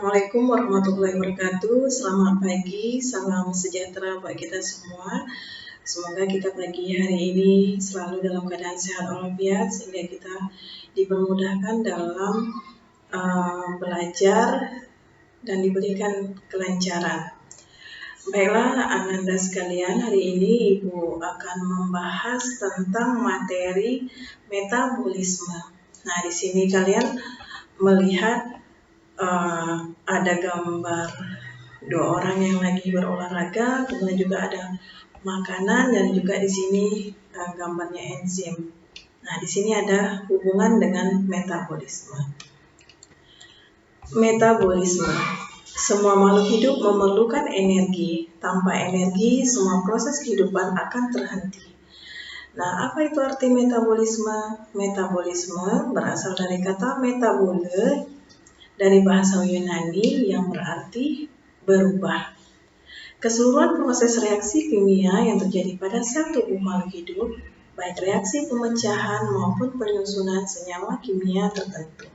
Assalamualaikum warahmatullahi wabarakatuh. Selamat pagi, salam sejahtera buat kita semua. Semoga kita pagi hari ini selalu dalam keadaan sehat walafiat sehingga kita dipermudahkan dalam belajar dan diberikan kelancaran. Baiklah, Ananda sekalian, hari ini Ibu akan membahas tentang materi metabolisme. Nah, di sini kalian melihat ada gambar dua orang yang lagi berolahraga, kemudian juga ada makanan dan juga di sini gambarnya enzim. Nah, di sini ada hubungan dengan metabolisme. Metabolisme. Semua makhluk hidup memerlukan energi. Tanpa energi, semua proses kehidupan akan terhenti. Nah, apa itu arti metabolisme? Metabolisme berasal dari kata metabole, dari bahasa Yunani yang berarti berubah. Keseluruhan proses reaksi kimia yang terjadi pada sel tubuh makhluk hidup, baik reaksi pemecahan maupun penyusunan senyawa kimia tertentu.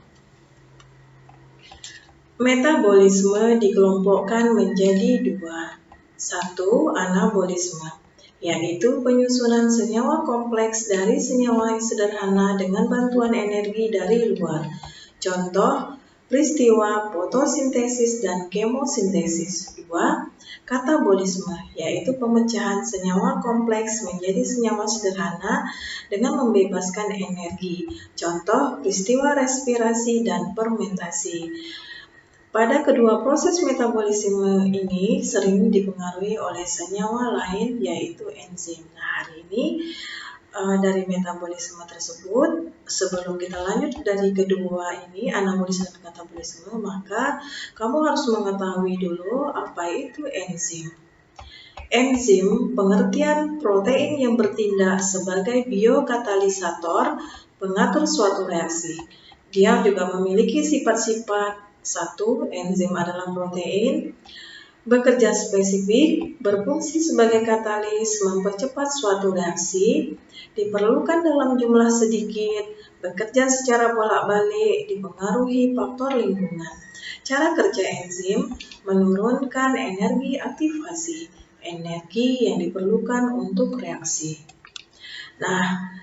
Metabolisme dikelompokkan menjadi dua. Satu, anabolisme, yaitu penyusunan senyawa kompleks dari senyawa sederhana dengan bantuan energi dari luar. Contoh, peristiwa fotosintesis dan kemosintesis. 2. Katabolisme, yaitu pemecahan senyawa kompleks menjadi senyawa sederhana dengan membebaskan energi. Contoh, peristiwa respirasi dan fermentasi. Pada kedua proses metabolisme ini sering dipengaruhi oleh senyawa lain, yaitu enzim. Nah, hari ini dari metabolisme tersebut, sebelum kita lanjut dari kedua ini, anabolisme dan katabolisme, maka kamu harus mengetahui dulu apa itu enzim. Enzim, pengertian protein yang bertindak sebagai biokatalisator, pengatur suatu reaksi. Dia juga memiliki sifat-sifat. 1. Enzim adalah protein, bekerja spesifik, berfungsi sebagai katalis, mempercepat suatu reaksi, diperlukan dalam jumlah sedikit, bekerja secara bolak-balik, dipengaruhi faktor lingkungan. Cara kerja enzim menurunkan energi aktivasi, energi yang diperlukan untuk reaksi. Nah,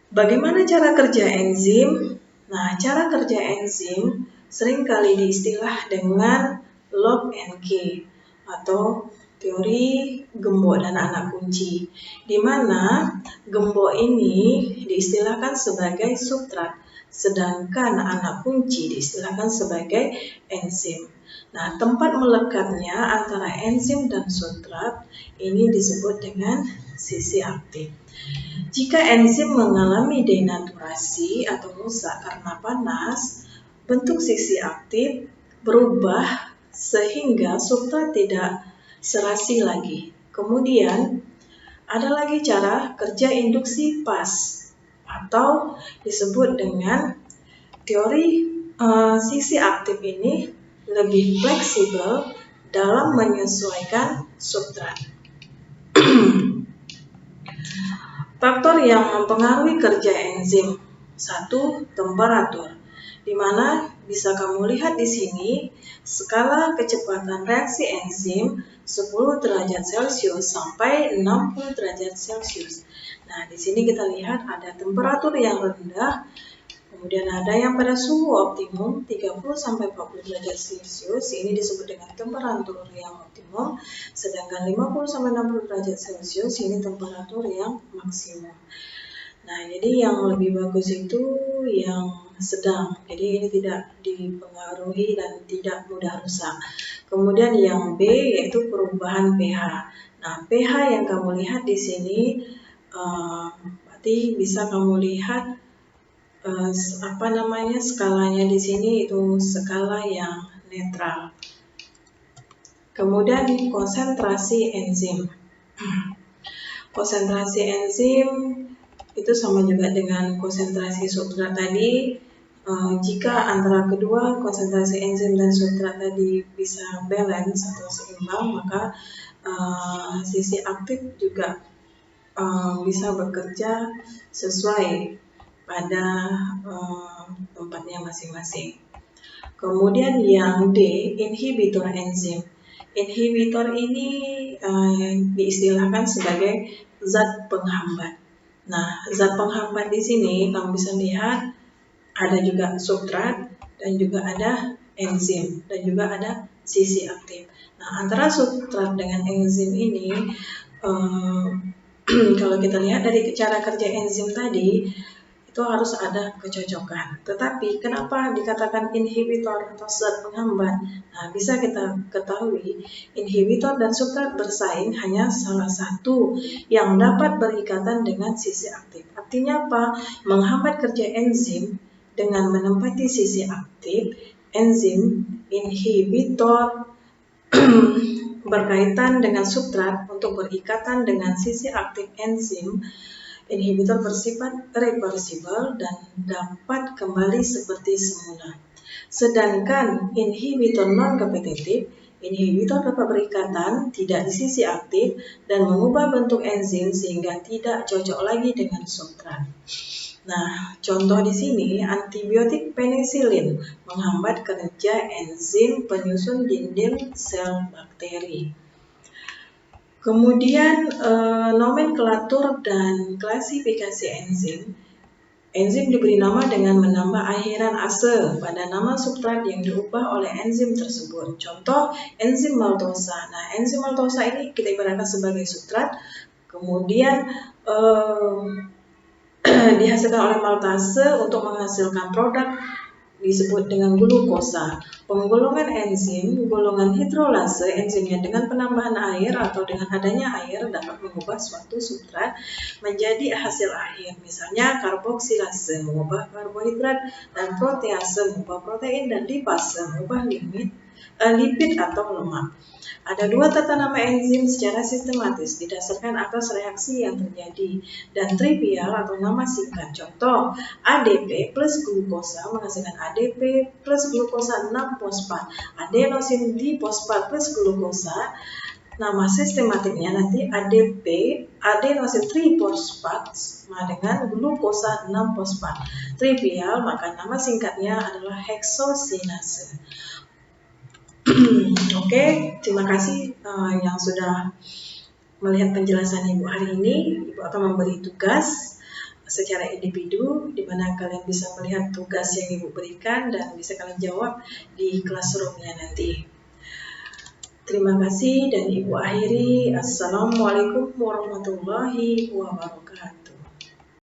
bagaimana cara kerja enzim? Nah, cara kerja enzim seringkali diistilah dengan lock and key atau teori gembok dan anak kunci, di mana gembok ini diistilahkan sebagai substrat, sedangkan anak kunci diistilahkan sebagai enzim. Nah, tempat melekatnya antara enzim dan substrat ini disebut dengan sisi aktif. Jika enzim mengalami denaturasi atau rusak karena panas, bentuk sisi aktif berubah sehingga substrat tidak serasi lagi. Kemudian ada lagi cara kerja induksi pas atau disebut dengan teori sisi aktif ini lebih fleksibel dalam menyesuaikan substrat. Faktor yang mempengaruhi kerja enzim. 1. Temperatur, di mana bisa kamu lihat di sini skala kecepatan reaksi enzim 10 derajat Celcius sampai 60 derajat Celcius. Nah, di sini kita lihat ada temperatur yang rendah, kemudian ada yang pada suhu optimum 30 sampai 40 derajat Celcius, ini disebut dengan temperatur yang optimum, sedangkan 50 sampai 60 derajat Celcius ini temperatur yang maksimum. Nah, jadi yang lebih bagus itu yang sedang, jadi ini tidak dipengaruhi dan tidak mudah rusak. Kemudian yang B yaitu perubahan pH. Nah, pH yang kamu lihat di sini berarti bisa kamu lihat skalanya di sini itu skala yang netral. Kemudian konsentrasi enzim. Konsentrasi enzim itu sama juga dengan konsentrasi substrat tadi. Jika antara kedua konsentrasi enzim dan substrat tadi bisa balance atau seimbang, maka sisi aktif juga bisa bekerja sesuai pada tempatnya masing-masing. Kemudian yang D, inhibitor enzim. Inhibitor ini diistilahkan sebagai zat penghambat. Nah, zat penghambat di sini kamu bisa lihat ada juga substrat dan juga ada enzim dan juga ada sisi aktif. Nah, antara substrat dengan enzim ini kalau kita lihat dari cara kerja enzim tadi itu harus ada kecocokan. Tetapi kenapa dikatakan inhibitor atau zat penghambat? Nah, bisa kita ketahui inhibitor dan substrat bersaing hanya salah satu yang dapat berikatan dengan sisi aktif. Artinya apa? Menghambat kerja enzim dengan menempati sisi aktif. Enzim inhibitor berkaitan dengan substrat untuk berikatan dengan sisi aktif enzim. Inhibitor bersifat reversibel dan dapat kembali seperti semula. Sedangkan inhibitor non-kompetitif, inhibitor dapat berikatan tidak di sisi aktif dan mengubah bentuk enzim sehingga tidak cocok lagi dengan substrat. Nah, contoh di sini antibiotik penisilin menghambat kerja enzim penyusun dinding sel bakteri. Kemudian nomenklatur dan klasifikasi enzim. Enzim diberi nama dengan menambah akhiran ase pada nama substrat yang diubah oleh enzim tersebut. Contoh enzim maltosa. Nah, enzim maltosa ini kita ibaratkan sebagai substrat. Kemudian dihasilkan oleh maltase untuk menghasilkan produk disebut dengan glukosa. Penggolongan enzim, golongan hidrolase enzimnya dengan penambahan air atau dengan adanya air dapat mengubah suatu substrat menjadi hasil akhir. Misalnya karboksilase mengubah karbohidrat dan protease mengubah protein dan lipase mengubah lipid atau lemak. Ada dua tata nama enzim secara sistematis didasarkan atas reaksi yang terjadi dan trivial atau nama singkat. Contoh, ADP plus glukosa menghasilkan ADP plus glukosa 6-fosfat. Adenosin difosfat plus glukosa. Nama sistematiknya nanti ADP, adenosin trifosfat dengan glukosa 6-fosfat. Trivial, maka nama singkatnya adalah heksosinase. Oke, terima kasih yang sudah melihat penjelasan Ibu hari ini. Ibu akan memberi tugas secara individu, di mana kalian bisa melihat tugas yang Ibu berikan dan bisa kalian jawab di classroom-nya nanti. Terima kasih dan Ibu akhiri. Assalamualaikum warahmatullahi wabarakatuh.